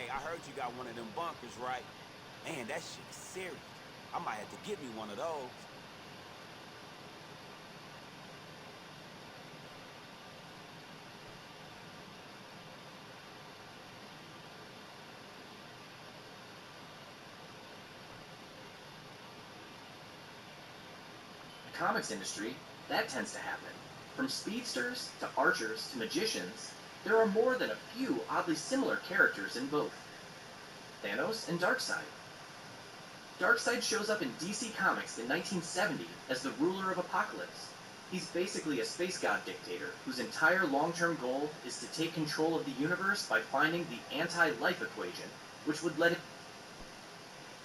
Hey, I heard you got one of them bunkers, right? Man, that shit is serious. I might have to get me one of those. The comics industry, that tends to happen. From speedsters to archers to magicians, there are more than a few oddly similar characters in both. Thanos and Darkseid. Darkseid shows up in DC Comics in 1970 as the ruler of Apokolips. He's basically a space god dictator whose entire long-term goal is to take control of the universe by finding the anti-life equation, which would let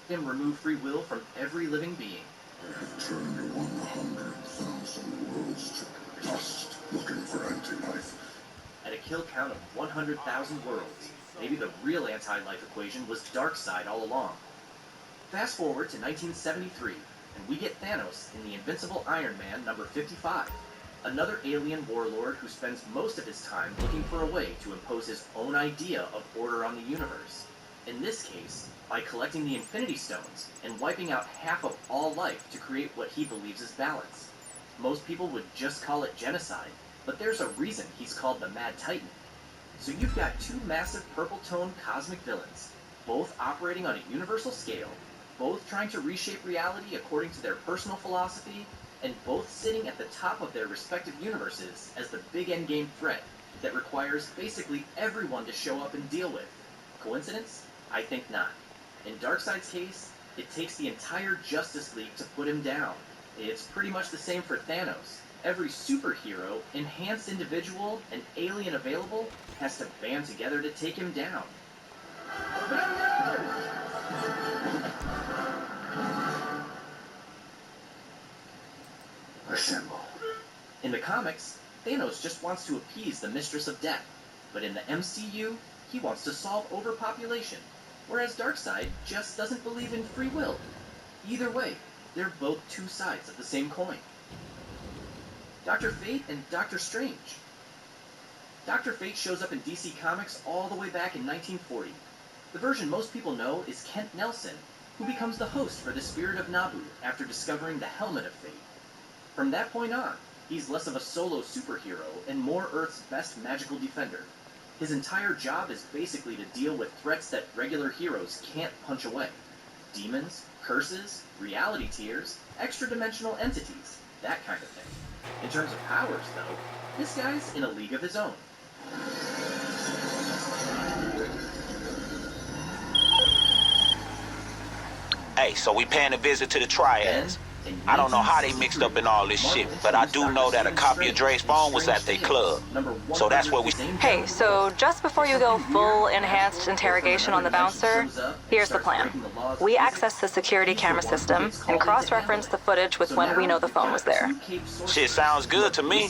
him remove free will from every living being. I have turned 100,000 worlds to dust looking for anti-life. At a kill count of 100,000 worlds, maybe the real anti-life equation was Darkseid all along. Fast forward to 1973, and we get Thanos in the Invincible Iron Man number 55, another alien warlord who spends most of his time looking for a way to impose his own idea of order on the universe. In this case, by collecting the Infinity Stones and wiping out half of all life to create what he believes is balance. Most people would just call it genocide, but there's a reason he's called the Mad Titan. So you've got two massive purple-toned cosmic villains, both operating on a universal scale, both trying to reshape reality according to their personal philosophy, and both sitting at the top of their respective universes as the big endgame threat that requires basically everyone to show up and deal with. Coincidence? I think not. In Darkseid's case, it takes the entire Justice League to put him down. It's pretty much the same for Thanos. Every superhero, enhanced individual, and alien available has to band together to take him down. Assemble. In the comics, Thanos just wants to appease the Mistress of Death, but in the MCU, he wants to solve overpopulation, whereas Darkseid just doesn't believe in free will. Either way, they're both two sides of the same coin. Dr. Fate and Dr. Strange. Dr. Fate shows up in DC Comics all the way back in 1940. The version most people know is Kent Nelson, who becomes the host for the Spirit of Nabu after discovering the Helmet of Fate. From that point on, he's less of a solo superhero and more Earth's best magical defender. His entire job is basically to deal with threats that regular heroes can't punch away. Demons, curses, reality tears, extra-dimensional entities, that kind of thing. In terms of powers, though, this guy's in a league of his own. Hey, so we paying a visit to the Triads. I don't know how they mixed up in all this shit, but I do know that a copy of Dre's phone was at their club. So that's where we... Hey, so just before you go full enhanced interrogation on the bouncer, here's the plan. We access the security camera system and cross-reference the footage with when we know the phone was there. Shit sounds good to me,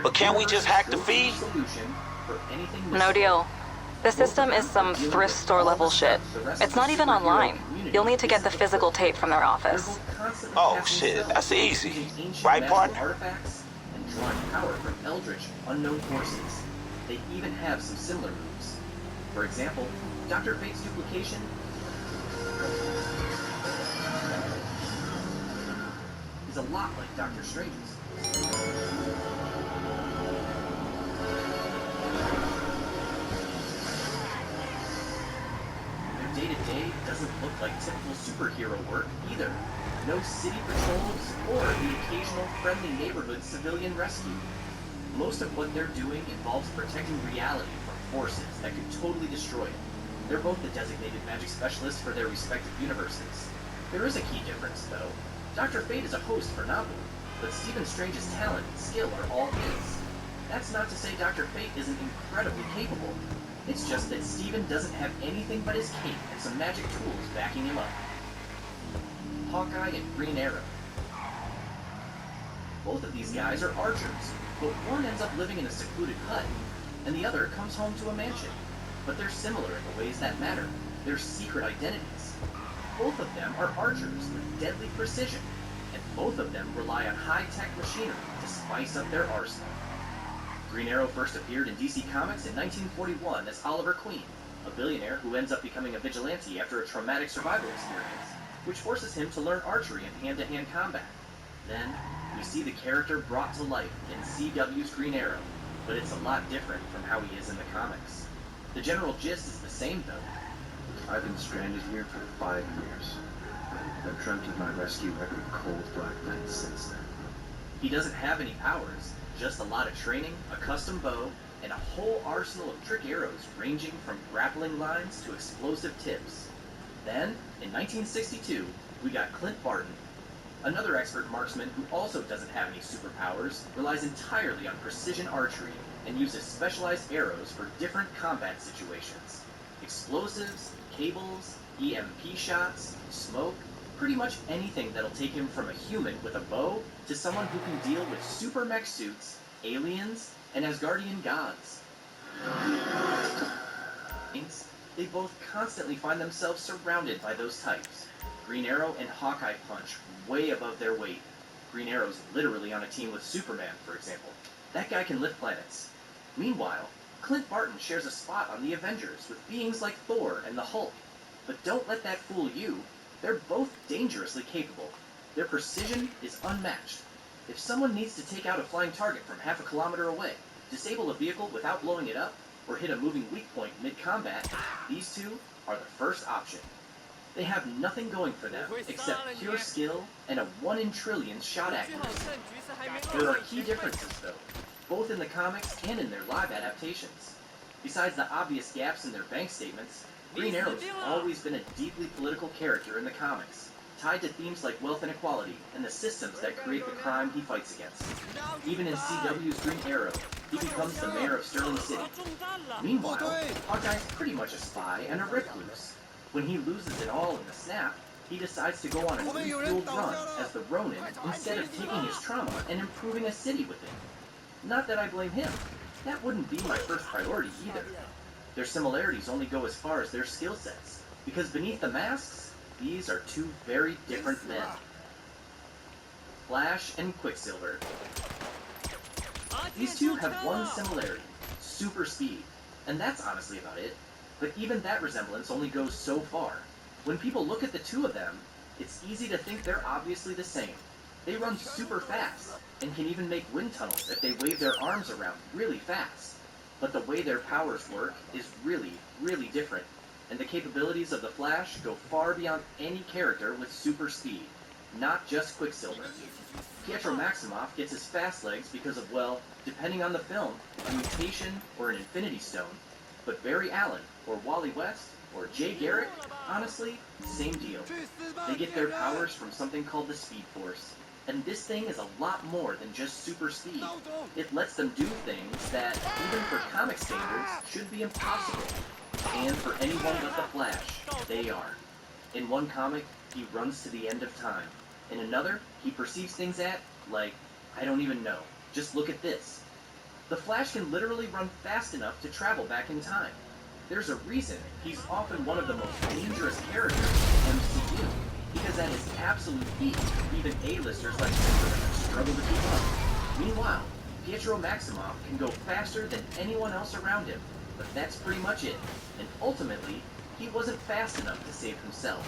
but can't we just hack the feed? No deal. The system is some thrift store level shit. It's not even online. You'll need to get the physical tape from their office. Oh shit, that's easy. Right, partner? Artifacts and drawing power from eldritch, unknown forces. They even have some similar moves. For example, Dr. Fate's duplication is a lot like Doctor Strange's. Day-to-day doesn't look like typical superhero work either. No city patrols or the occasional friendly neighborhood civilian rescue. Most of what they're doing involves protecting reality from forces that could totally destroy it. They're both the designated magic specialists for their respective universes. There is a key difference, though. Dr. Fate is a host for Nabu, but Stephen Strange's talent and skill are all his. That's not to say Dr. Fate isn't incredibly capable. It's just that Stephen doesn't have anything but his cape and some magic tools backing him up. Hawkeye and Green Arrow. Both of these guys are archers, but one ends up living in a secluded hut, and the other comes home to a mansion. But they're similar in the ways that matter. They're secret identities. Both of them are archers with deadly precision, and both of them rely on high-tech machinery to spice up their arsenal. Green Arrow first appeared in DC Comics in 1941 as Oliver Queen. a billionaire who ends up becoming a vigilante after a traumatic survival experience, which forces him to learn archery and hand-to-hand combat. Then, we see the character brought to life in CW's Green Arrow, but it's a lot different from how he is in the comics. The general gist is the same, though. I've been stranded here for 5 years. I've dreamt of my rescue every cold, black night since then. He doesn't have any powers, just a lot of training, a custom bow, and a whole arsenal of trick arrows ranging from grappling lines to explosive tips. Then, in 1962, we got Clint Barton, another expert marksman who also doesn't have any superpowers, relies entirely on precision archery, and uses specialized arrows for different combat situations. Explosives, cables, EMP shots, smoke, pretty much anything that'll take him from a human with a bow to someone who can deal with super mech suits, aliens, and Asgardian gods. They both constantly find themselves surrounded by those types. Green Arrow and Hawkeye punch way above their weight. Green Arrow's literally on a team with Superman, for example. That guy can lift planets. Meanwhile, Clint Barton shares a spot on the Avengers with beings like Thor and the Hulk. But don't let that fool you. They're both dangerously capable. Their precision is unmatched. If someone needs to take out a flying target from half a kilometer away, disable a vehicle without blowing it up, or hit a moving weak point mid-combat, these two are the first option. They have nothing going for them except pure skill and a 1 in trillion shot accuracy. There are key differences, though, both in the comics and in their live adaptations. Besides the obvious gaps in their bank statements, Green Arrow's always been a deeply political character in the comics, tied to themes like wealth inequality and the systems that create the crime he fights against. Even in CW's Green Arrow, he becomes the mayor of Sterling City. Meanwhile, Hawkeye's pretty much a spy and a recluse. When he loses it all in the snap, he decides to go on a refueled run as the Ronin instead of taking his trauma and improving a city with it. Not that I blame him. That wouldn't be my first priority either. Their similarities only go as far as their skill sets, because beneath the masks, these are two very different men. Flash and Quicksilver. These two have one similarity, super speed, and that's honestly about it. But even that resemblance only goes so far. When people look at the two of them, it's easy to think they're obviously the same. They run super fast, and can even make wind tunnels if they wave their arms around really fast. But the way their powers work is really, really different, and the capabilities of the Flash go far beyond any character with super speed, not just Quicksilver. Pietro Maximoff gets his fast legs because of, well, depending on the film, a mutation or an Infinity Stone, but Barry Allen, or Wally West, or Jay Garrick, honestly, same deal. They get their powers from something called the Speed Force. And this thing is a lot more than just super speed. It lets them do things that, even for comic standards, should be impossible. And for anyone but the Flash, they are. In one comic, he runs to the end of time. In another, he perceives things at, like, I don't even know. Just look at this. The Flash can literally run fast enough to travel back in time. There's a reason he's often one of the most dangerous characters in MCU. Because at his absolute peak, even A-listers like Superman struggle to keep up. Meanwhile, Pietro Maximoff can go faster than anyone else around him, but that's pretty much it. And ultimately, he wasn't fast enough to save himself.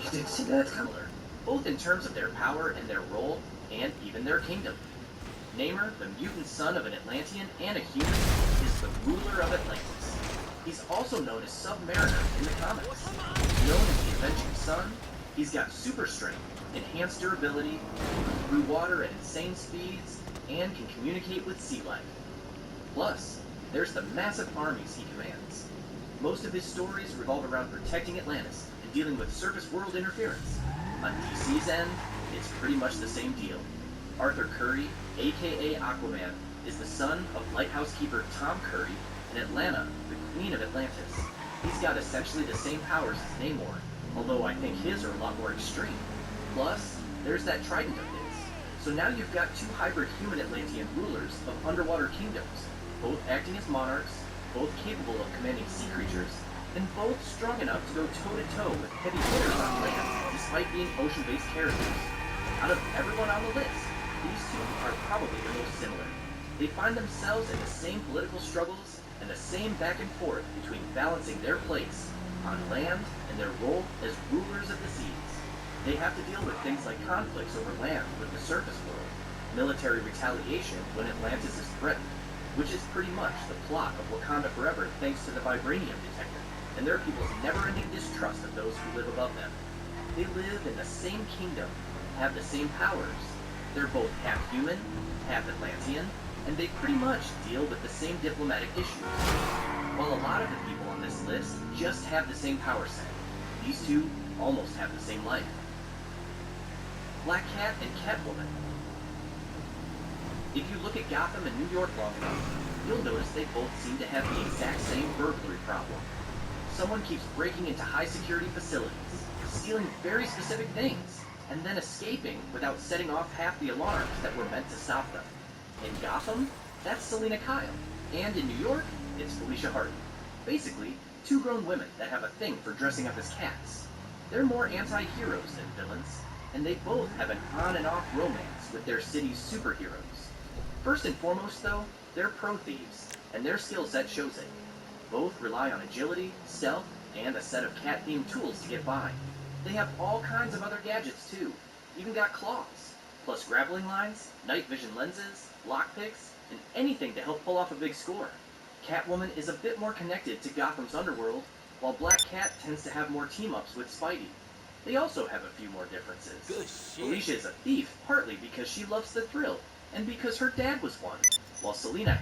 You didn't see that color, both in terms of their power and their role, and even their kingdom. Namor, the mutant son of an Atlantean and a human, is the ruler of Atlantis. He's also known as Submariner in the comics. Known as the Avenging Sun, he's got super strength, enhanced durability, moves through water at insane speeds, and can communicate with sea life. Plus, there's the massive armies he commands. Most of his stories revolve around protecting Atlantis and dealing with surface world interference. On DC's end, it's pretty much the same deal. Arthur Curry, aka Aquaman, is the son of lighthouse keeper Tom Curry, and Atlanta, the Queen of Atlantis. He's got essentially the same powers as Namor, although I think his are a lot more extreme. Plus, there's that trident of his. So now you've got two hybrid human Atlantean rulers of underwater kingdoms, both acting as monarchs, both capable of commanding sea creatures, and both strong enough to go toe-to-toe with heavy hitters on land, despite being ocean-based characters. Out of everyone on the list, these two are probably the most similar. They find themselves in the same political struggles, and the same back and forth between balancing their place on land and their role as rulers of the seas. They have to deal with things like conflicts over land with the surface world, military retaliation when Atlantis is threatened, which is pretty much the plot of Wakanda Forever thanks to the vibranium detector, and their people's never-ending distrust of those who live above them. They live in the same kingdom, have the same powers. They're both half human, half Atlantean, and they pretty much deal with the same diplomatic issues. While a lot of the people on this list just have the same power set, these two almost have the same life. Black Cat and Catwoman. If you look at Gotham and New York long enough, you'll notice they both seem to have the exact same burglary problem. Someone keeps breaking into high-security facilities, stealing very specific things, and then escaping without setting off half the alarms that were meant to stop them. In Gotham, that's Selina Kyle, and in New York, it's Felicia Hardy. Basically, two grown women that have a thing for dressing up as cats. They're more anti-heroes than villains, and they both have an on and off romance with their city's superheroes. First and foremost, though, they're pro-thieves, and their skill set shows it. Both rely on agility, stealth, and a set of cat-themed tools to get by. They have all kinds of other gadgets, too. Even got claws, plus grappling lines, night vision lenses, lockpicks, and anything to help pull off a big score. Catwoman is a bit more connected to Gotham's underworld, while Black Cat tends to have more team-ups with Spidey. They also have a few more differences. Good shit. Felicia is a thief partly because she loves the thrill, and because her dad was one, while Selina